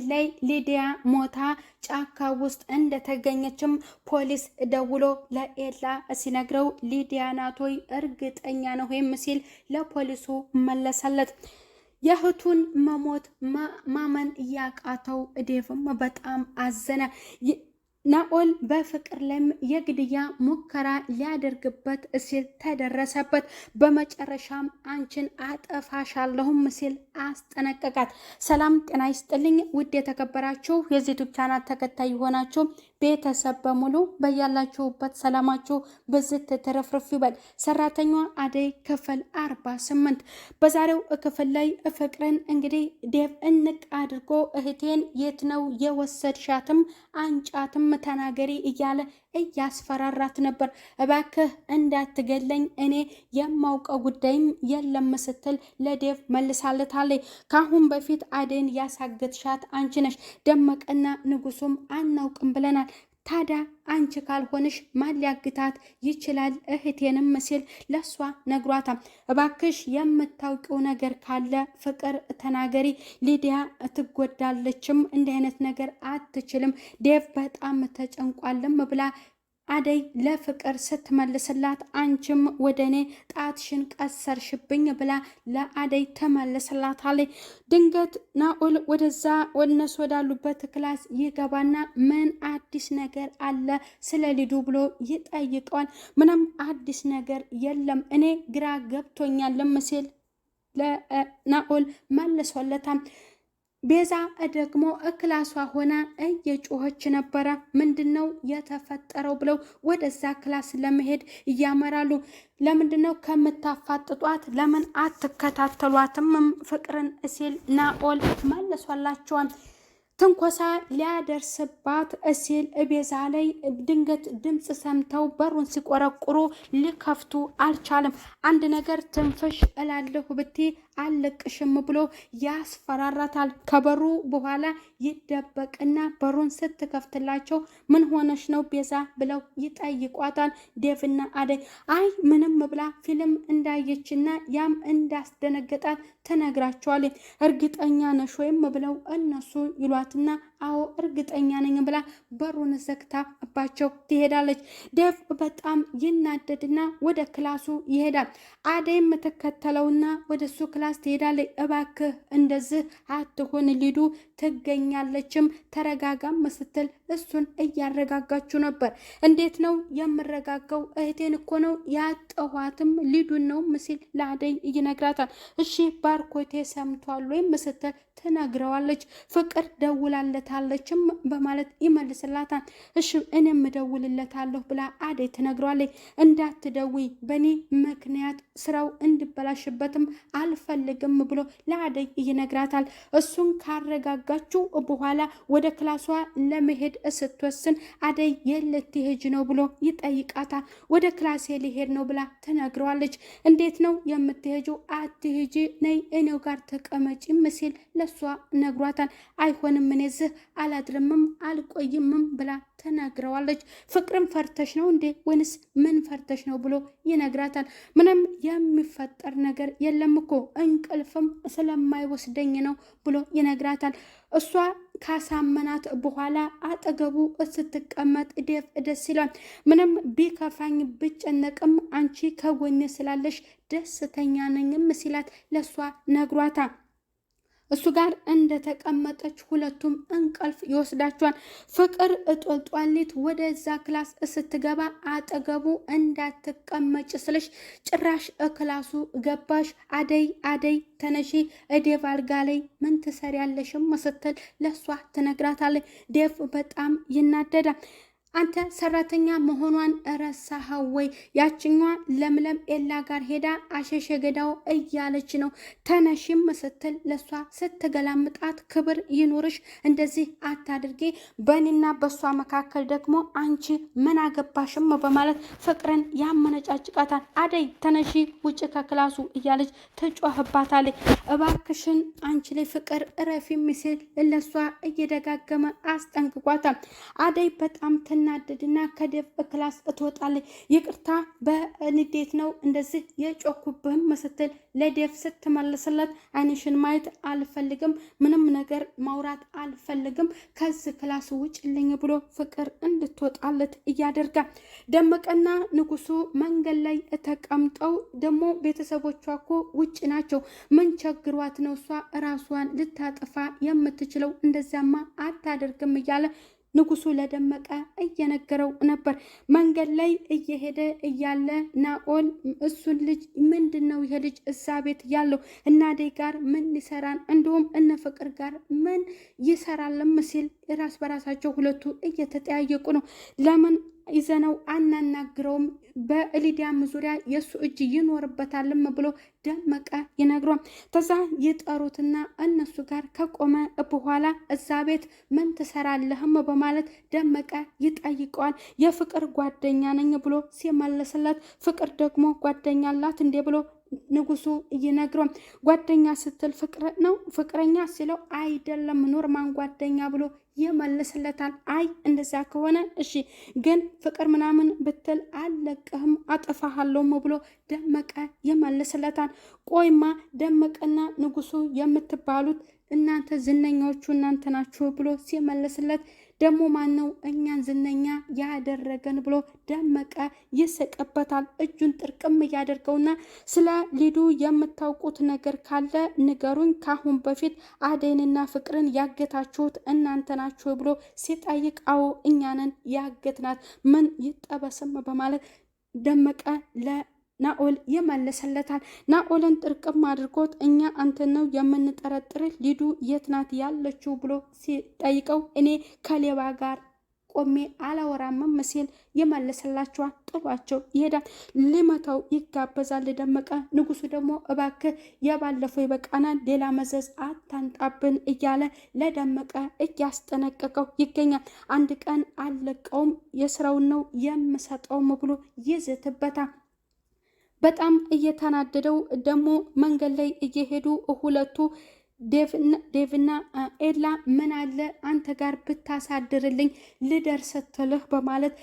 ላይ ሊዲያ ሞታ ጫካ ውስጥ እንደተገኘችም ፖሊስ ደውሎ ለኤላ ሲነግረው ሊዲያ ናት ወይ እርግጠኛ ነው ሲል ለፖሊሱ መለሰለት። የእህቱን መሞት ማመን ያቃተው ዴቭም በጣም አዘነ። ናኦል በፍቅር ላይም የግድያ ሙከራ ሊያደርግበት ሲል ተደረሰበት። በመጨረሻም አንቺን አጠፋሻለሁም ሲል አስጠነቀቃት። ሰላም ጤና ይስጥልኝ ውድ የተከበራችሁ የዚህ ዩቲዩብ ቻናል ተከታይ የሆናችሁ ቤተሰብ በሙሉ በያላችሁበት ሰላማችሁ በዝት ተረፍርፍ ይበል። ሰራተኛዋ አደይ ክፍል 48 በዛሬው ክፍል ላይ ፍቅርን እንግዲህ ዴቭ እንቅ አድርጎ እህቴን የት ነው የወሰድሻትም አንጫትም ተናገሪ እያለ እያስፈራራት ነበር። እባክህ እንዳትገለኝ እኔ የማውቀው ጉዳይም የለም ስትል ለዴቭ መልሳለታለች። ካሁን በፊት አደይን ያሳገትሻት አንቺ ነሽ፣ ደመቀና ንጉሱም አናውቅም ብለናል። ታዲያ አንቺ ካልሆንሽ ማን ሊያግታት ይችላል እህቴንም ሲል ለሷ ነግሯታል። እባክሽ የምታውቂው ነገር ካለ ፍቅር ተናገሪ፣ ሊዲያ ትጎዳለችም፣ እንዲህ አይነት ነገር አትችልም፣ ዴቭ በጣም ተጨንቋልም ብላ አደይ ለፍቅር ስትመልስላት አንቺም ወደ እኔ ጣትሽን ቀሰርሽብኝ ብላ ለአደይ ተመልስላታለች። ድንገት ናኦል ወደዛ እነሱ ወዳሉበት ክላስ ይገባና ምን አዲስ ነገር አለ ስለ ሊዱ ብሎ ይጠይቀዋል። ምንም አዲስ ነገር የለም እኔ ግራ ገብቶኛልም ሲል ለናኦል መልሶለታል። ቤዛ ደግሞ ክላሷ ሆና እየጮኸች ነበረ። ምንድነው የተፈጠረው ብለው ወደዛ ክላስ ለመሄድ እያመራሉ። ለምንድነው ከምታፋጥጧት ለምን አትከታተሏትም ፍቅርን ሲል ናኦል መልሷላቸዋል። ትንኮሳ ሊያደርስባት ሲል ቤዛ ላይ ድንገት ድምፅ ሰምተው በሩን ሲቆረቁሩ ሊከፍቱ አልቻለም። አንድ ነገር ትንፍሽ እላለሁ ብቴ አለቅሽም ብሎ ያስፈራራታል። ከበሩ በኋላ ይደበቅና በሩን ስትከፍትላቸው ምን ሆነሽ ነው ቤዛ ብለው ይጠይቋታል። ዴቭና አደይ አይ ምንም ብላ ፊልም እንዳየችና ያም እንዳስደነገጣት ተነግራቸዋለች። እርግጠኛ ነሽ ወይም ብለው እነሱ ይሏትና አዎ እርግጠኛ ነኝ ብላ በሩን ዘግታባቸው ትሄዳለች። ዴቭ በጣም ይናደድና ወደ ክላሱ ይሄዳል። አደይም ተከተለውና ወደሱ ክላስ ትሄዳለች። እባክህ እንደዚህ አትሆን ሊዱ ትገኛለችም ተረጋጋም ስትል እሱን እያረጋጋችሁ ነበር። እንዴት ነው የምረጋጋው? እህቴን እኮ ነው ያጠኋትም ሊዱን ነው ምስል ለአደይ ይነግራታል። እሺ ባርኮቴ ሰምቷል ወይም ስትል ትነግረዋለች። ፍቅር ደውላለታለችም በማለት ይመልስላታል። እሺ እኔም እደውልለታለሁ ብላ አደይ ትነግረዋለች። እንዳትደውይ በእኔ ምክንያት ስራው እንዲበላሽበትም አልፈልግም ብሎ ለአደይ ይነግራታል። እሱን ካረጋጋችሁ በኋላ ወደ ክላሷ ለመሄድ ስትወስን አደይ የልትሄጂ ነው ብሎ ይጠይቃታል። ወደ ክላሴ ሊሄድ ነው ብላ ትነግረዋለች። እንዴት ነው የምትሄጂው? አትሄጂ ነይ እኔው ጋር ተቀመጪ ሲል ለሷ ነግሯታል። አይሆንም እኔ እዚህ አላድርምም አልቆይምም ብላ ተናግረዋለች። ፍቅርም ፈርተሽ ነው እንዴ ወይንስ ምን ፈርተሽ ነው ብሎ ይነግራታል። ምንም የሚፈጠር ነገር የለም እኮ እንቅልፍም ስለማይወስደኝ ነው ብሎ ይነግራታል። እሷ ካሳመናት በኋላ አጠገቡ ስትቀመጥ ዴቭ ደስ ይላል። ምንም ቢከፋኝ ብጨነቅም አንቺ ከጎኔ ስላለሽ ደስተኛ ነኝም ሲላት ለሷ ነግሯታል። እሱ ጋር እንደተቀመጠች ሁለቱም እንቅልፍ ይወስዳቸዋል። ፍቅር እጦልጧሊት ወደዛ ክላስ ስትገባ አጠገቡ እንዳትቀመጭ ስልሽ ጭራሽ ክላሱ ገባሽ። አደይ ተነሺ ዴቭ አልጋ ላይ ምን ትሰሪያለሽም ስትል ለሷ ትነግራታለች። ዴቭ በጣም ይናደዳል። አንተ ሰራተኛ መሆኗን ረሳኸው ወይ? ያችኛ ለምለም ኤላ ጋር ሄዳ አሸሸ ገዳው እያለች ነው። ተነሽም ስትል ለሷ ስትገላምጣት ክብር ይኑርሽ፣ እንደዚህ አታድርጌ፣ በእኔና በሷ መካከል ደግሞ አንቺ ምን አገባሽም በማለት ፍቅርን ያመነጫጭቃታል። አደይ ተነሺ ውጭ ከክላሱ እያለች ትጮህባታለች። እባክሽን አንቺ ላይ ፍቅር እረፊ ሲል ለሷ እየደጋገመ አስጠንቅቋታል። አደይ በጣም ትናደድና ከዴቭ ክላስ ትወጣለች። ይቅርታ በንዴት ነው እንደዚህ የጮኩብህም ስትል ለዴቭ ስትመልስለት አይንሽን ማየት አልፈልግም፣ ምንም ነገር ማውራት አልፈልግም፣ ከዚህ ክላስ ውጭልኝ ብሎ ፍቅር እንድትወጣለት እያደርጋል። ደመቀና ንጉሱ መንገድ ላይ ተቀምጠው ደግሞ ቤተሰቦቿ እኮ ውጭ ናቸው፣ ምን ቸግሯት ነው እሷ ራሷን ልታጠፋ የምትችለው? እንደዚያማ አታደርግም እያለ ንጉሱ ለደመቀ እየነገረው ነበር። መንገድ ላይ እየሄደ እያለ ናኦል እሱን ልጅ ምንድነው ይሄ ልጅ እዛ ቤት ያለው እናዴ ጋር ምን ይሰራን እንዲሁም እነ ፍቅር ጋር ምን ይሰራልም ሲል ራስ በራሳቸው ሁለቱ እየተጠያየቁ ነው። ለምን ይዘነው አናናግረውም? በሊዲያም ዙሪያ የሱ እጅ ይኖርበታልም ብሎ ደመቀ ይነግሯል። ከዛ ይጠሩትና እነሱ ጋር ከቆመ በኋላ እዛ ቤት ምን ትሰራለህም በማለት ደመቀ ይጠይቀዋል። የፍቅር ጓደኛ ነኝ ብሎ ሲመልስለት ፍቅር ደግሞ ጓደኛ አላት እንዴ ብሎ ንጉሱ ይነግሯል። ጓደኛ ስትል ፍቅር ነው ፍቅረኛ ሲለው አይደለም ኖርማን ጓደኛ ብሎ ይመልስለታል። አይ እንደዛ ከሆነ እሺ፣ ግን ፍቅር ምናምን ብትል አለቅህም አጠፋሃለሁም ብሎ ደመቀ ይመልስለታል። ቆይማ ደመቀና ንጉሱ የምትባሉት እናንተ ዝነኛዎቹ እናንተ ናችሁ ብሎ ሲመልስለት ደግሞ ማን ነው እኛን ዝነኛ ያደረገን ብሎ ደመቀ ይስቅበታል። እጁን ጥርቅም እያደርገውና ስለ ሊዱ የምታውቁት ነገር ካለ ንገሩኝ፣ ካሁን በፊት አደይንና ፍቅርን ያገታችሁት እናንተ ናችሁ ብሎ ሲጠይቅ አዎ እኛንን ያገትናት ምን ይጠበስም በማለት ደመቀ ናኦል ይመልስለታል። ናኦልን ጥርቅም አድርጎት እኛ አንተን ነው የምንጠረጥርህ፣ ሊዱ የት ናት ያለችው ብሎ ሲጠይቀው እኔ ከሌባ ጋር ቆሜ አላወራምም ሲል ይመልስላቸዋል። ጥሏቸው ይሄዳል። ሊመታው ይጋበዛል ደመቀ። ንጉሱ ደግሞ እባክህ የባለፈው ይበቃናል፣ ሌላ መዘዝ አታንጣብን እያለ ለደመቀ እያስጠነቀቀው ይገኛል። አንድ ቀን አለቀውም የስራውን ነው የምሰጠውም ብሎ ይዝትበታል። በጣም እየተናደደው ደግሞ መንገድ ላይ እየሄዱ ሁለቱ ዴቭና ኤላ ምን አለ አንተ ጋር ብታሳድርልኝ ልደርሰትልህ በማለት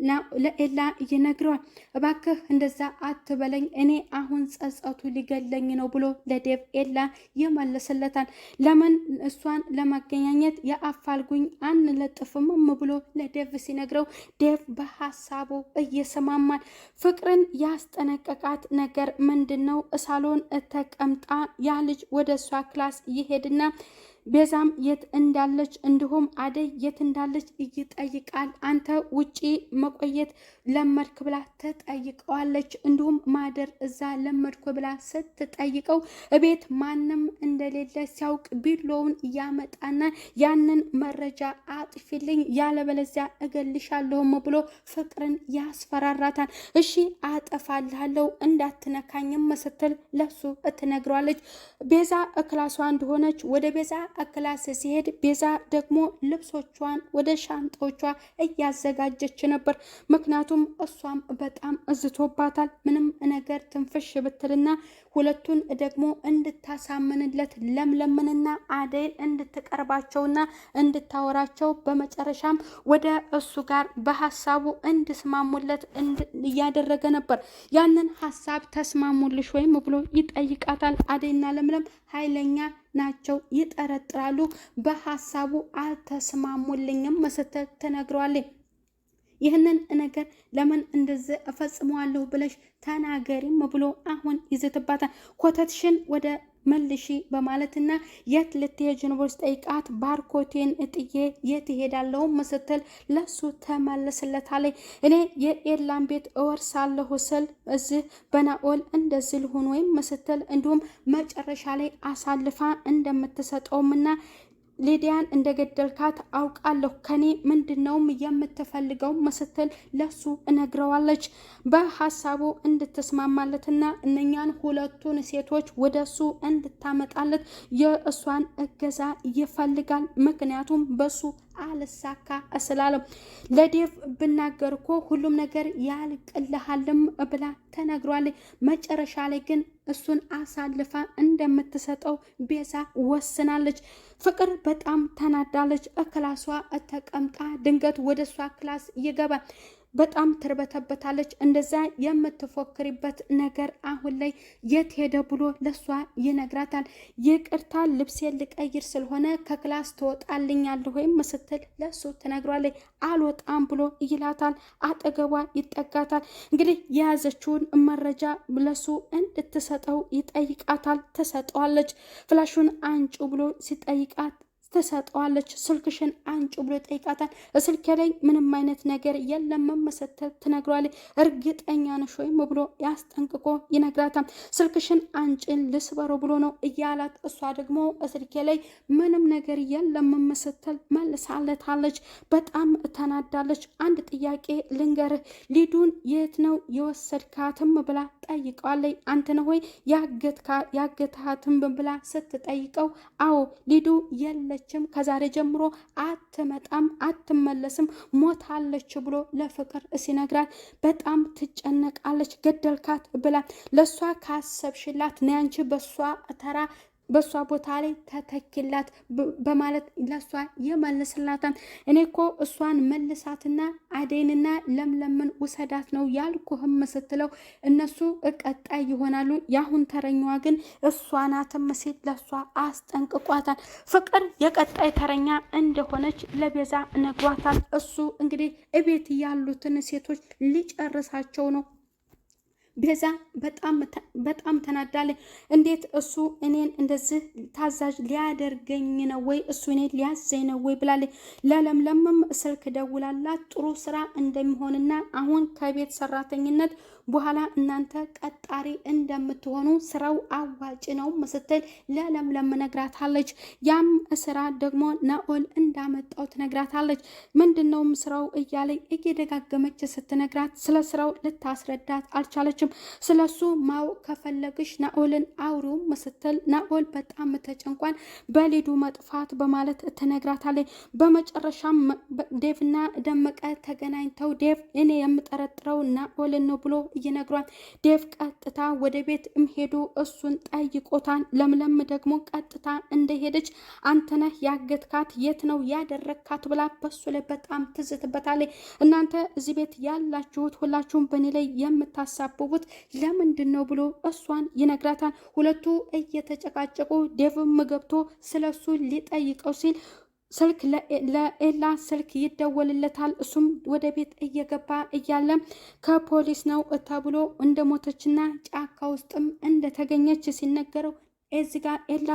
ለኤላ ይነግረዋል። እባክህ እንደዛ አትበለኝ እኔ አሁን ጸጸቱ ሊገለኝ ነው ብሎ ለዴቭ ኤላ ይመልስለታል። ለምን እሷን ለማገናኘት የአፋልጉኝ አንለጥፍም ብሎ ለዴቭ ሲነግረው ዴቭ በሀሳቡ እየሰማማል። ፍቅርን ያስጠነቀቃት ነገር ምንድነው? ሳሎን ተቀምጣ ያ ልጅ ወደ እሷ ክላስ ይሄድና ቤዛም የት እንዳለች እንዲሁም አደይ የት እንዳለች ይጠይቃል። አንተ ውጪ መቆየት ለመድክ ብላ ትጠይቀዋለች። እንዲሁም ማደር እዛ ለመድኩ ብላ ስትጠይቀው እቤት ማንም እንደሌለ ሲያውቅ ቢሎውን ያመጣና ያንን መረጃ አጥፊልኝ ያለበለዚያ እገልሻለሁም ብሎ ፍቅርን ያስፈራራታል። እሺ አጠፋልሃለሁ እንዳትነካኝም ስትል ለሱ ትነግሯለች። ቤዛ ክላሷ እንደሆነች ወደ ቤዛ ክላስ ሲሄድ ቤዛ ደግሞ ልብሶቿን ወደ ሻንጣዎቿ እያዘጋጀች ነበር። ምክንያቱም እሷም በጣም እዝቶባታል። ምንም ነገር ትንፍሽ ብትልና ሁለቱን ደግሞ እንድታሳምንለት ለምለምንና አደይን እንድትቀርባቸውና እንድታወራቸው በመጨረሻም ወደ እሱ ጋር በሀሳቡ እንድስማሙለት እያደረገ ነበር። ያንን ሀሳብ ተስማሙልሽ ወይም ብሎ ይጠይቃታል። አደይና ለምለም ኃይለኛ ናቸው፣ ይጠረጥራሉ። በሀሳቡ አልተስማሙልኝም ስትል ትነግረዋለች። ይህንን ነገር ለምን እንደዚህ እፈጽመዋለሁ ብለሽ ተናገሪም ብሎ አሁን ይዘትባታል። ኮተትሽን ወደ መልሺ በማለትና የት ልትሄጂ ነው ብሎ ጠይቃት ባርኮቴን እጥዬ የት ሄዳለሁ ስትል ለሱ ተመልስለታለች። እኔ የኤላን ቤት እወርሳለሁ ስል እዚህ በናኦል እንደዚህ ልሆን ወይም ስትል እንዲሁም መጨረሻ ላይ አሳልፋ እንደምትሰጠውምና ሊዲያን እንደገደልካት አውቃለሁ ከኔ ምንድነውም የምትፈልገው ስትል ለሱ እነግረዋለች። በሀሳቡ እንድትስማማለትና እነኛን ሁለቱን ሴቶች ወደሱ እንድታመጣለት የእሷን እገዛ ይፈልጋል። ምክንያቱም በሱ አልሳካ ስላለው ለዴቭ ብናገር እኮ ሁሉም ነገር ያልቅልሃልም ብላ ተነግሯለች። መጨረሻ ላይ ግን እሱን አሳልፋ እንደምትሰጠው ቤዛ ወስናለች። ፍቅር በጣም ተናዳለች። ክላሷ ተቀምጣ ድንገት ወደ እሷ ክላስ ይገባል። በጣም ትርበተበታለች። እንደዛ የምትፎክሪበት ነገር አሁን ላይ የት ሄደ ብሎ ለሷ ይነግራታል። ይቅርታ ልብሴን ልቀይር ስለሆነ ከክላስ ትወጣልኛለህ ወይም ስትል ለሱ ትነግሯለች። አልወጣም ብሎ ይላታል። አጠገቧ ይጠጋታል። እንግዲህ የያዘችውን መረጃ ለሱ እንድትሰጠው ይጠይቃታል። ትሰጠዋለች። ፍላሹን አንጩ ብሎ ሲጠይቃት ትሰጠዋለች። ስልክሽን አንጩ ብሎ ይጠይቃታል። ስልኬ ላይ ምንም አይነት ነገር የለም ስትል ትነግሯለች። እርግጠኛ ነሽ ወይም ብሎ ያስጠንቅቆ ይነግራታል። ስልክሽን አንጭን ልስበረው ብሎ ነው እያላት፣ እሷ ደግሞ ስልኬ ላይ ምንም ነገር የለም ስትል መልሳለታለች። በጣም ተናዳለች። አንድ ጥያቄ ልንገርህ፣ ሊዱን የት ነው የወሰድካትም ብላ ጠይቀዋለች። አንተ ነህ ወይ ያገትሃትም ብላ ስትጠይቀው፣ አዎ ሊዱ የለች ከዛሬ ጀምሮ አትመጣም፣ አትመለስም፣ ሞታለች ብሎ ለፍቅር ሲነግራት በጣም ትጨነቃለች። ገደልካት ብላ ለሷ ካሰብሽላት ነይ አንቺ በሷ ቦታ ላይ ተተኪላት በማለት ለሷ የመልስላታል። እኔ እኮ እሷን መልሳትና አደይንና ለምለምን ውሰዳት ነው ያልኩህም ስትለው እነሱ ቀጣይ ይሆናሉ፣ ያሁን ተረኛዋ ግን እሷ ናትም ሲል ለሷ አስጠንቅቋታል። ፍቅር የቀጣይ ተረኛ እንደሆነች ለቤዛ ነግሯታል። እሱ እንግዲህ እቤት ያሉትን ሴቶች ሊጨርሳቸው ነው። ቤዛ በጣም ተናዳለች። እንዴት እሱ እኔን እንደዚህ ታዛዥ ሊያደርገኝ ነው ወይ እሱ እኔን ሊያዘኝ ነው ወይ ብላለች። ለለምለምም ስልክ ደውላላት ጥሩ ስራ እንደሚሆንና አሁን ከቤት ሰራተኝነት በኋላ እናንተ ቀጣሪ እንደምትሆኑ ስራው አዋጭ ነው ስትል ለለምለም ነግራታለች። ያም ስራ ደግሞ ናኦል እንዳመጣው ትነግራታለች። ምንድነውም ስራው እያለች እየደጋገመች ስትነግራት ስለ ስራው ልታስረዳት አልቻለችም። ስለሱ ማወቅ ከፈለግሽ ናኦልን አውሪው ስትል ናኦል በጣም ተጨንቋን በሊዱ መጥፋት በማለት ትነግራታለች። በመጨረሻም ዴቭና ደመቀ ተገናኝተው ዴቭ እኔ የምጠረጥረው ናኦልን ነው ብሎ ይነግሯል። ዴቭ ቀጥታ ወደ ቤት ሄዶ እሱን ጠይቆታል። ለምለም ደግሞ ቀጥታ እንደሄደች አንተነህ ያገትካት የት ነው ያደረግካት ብላ በሱ ላይ በጣም ትዝትበታለች። እናንተ እዚህ ቤት ያላችሁት ሁላችሁም በእኔ ላይ የምታሳብቡት ለምንድን ነው ብሎ እሷን ይነግራታል። ሁለቱ እየተጨቃጨቁ ዴቭም ገብቶ ስለሱ ሊጠይቀው ሲል ስልክ ለኤላ ስልክ ይደወልለታል። እሱም ወደ ቤት እየገባ እያለ ከፖሊስ ነው ተብሎ እንደሞተችና ጫካ ውስጥም እንደተገኘች ሲነገረው እዚህ ጋር ኤላ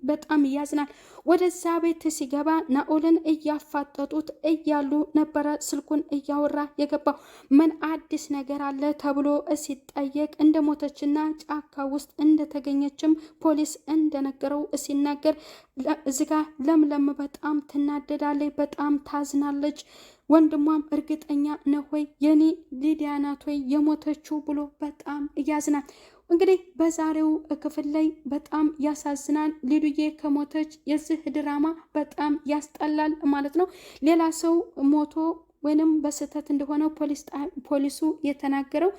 በጣም ያዝናል። ወደዛ ቤት ሲገባ ናኦልን እያፋጠጡት እያሉ ነበረ ስልኩን እያወራ የገባው። ምን አዲስ ነገር አለ ተብሎ ሲጠየቅ እንደሞተችና ጫካ ውስጥ እንደተገኘችም ፖሊስ እንደነገረው ሲናገር እዚህ ጋር ለምለም በጣም ትናደዳለች፣ በጣም ታዝናለች። ወንድሟም እርግጠኛ ነው ወይ የኔ ሊዲያ ናት ወይ የሞተችው ብሎ በጣም ያዝናል። እንግዲህ በዛሬው ክፍል ላይ በጣም ያሳዝናል። ሊዱዬ ከሞተች የዚህ ድራማ በጣም ያስጠላል ማለት ነው። ሌላ ሰው ሞቶ ወይንም በስህተት እንደሆነ ፖሊሱ የተናገረው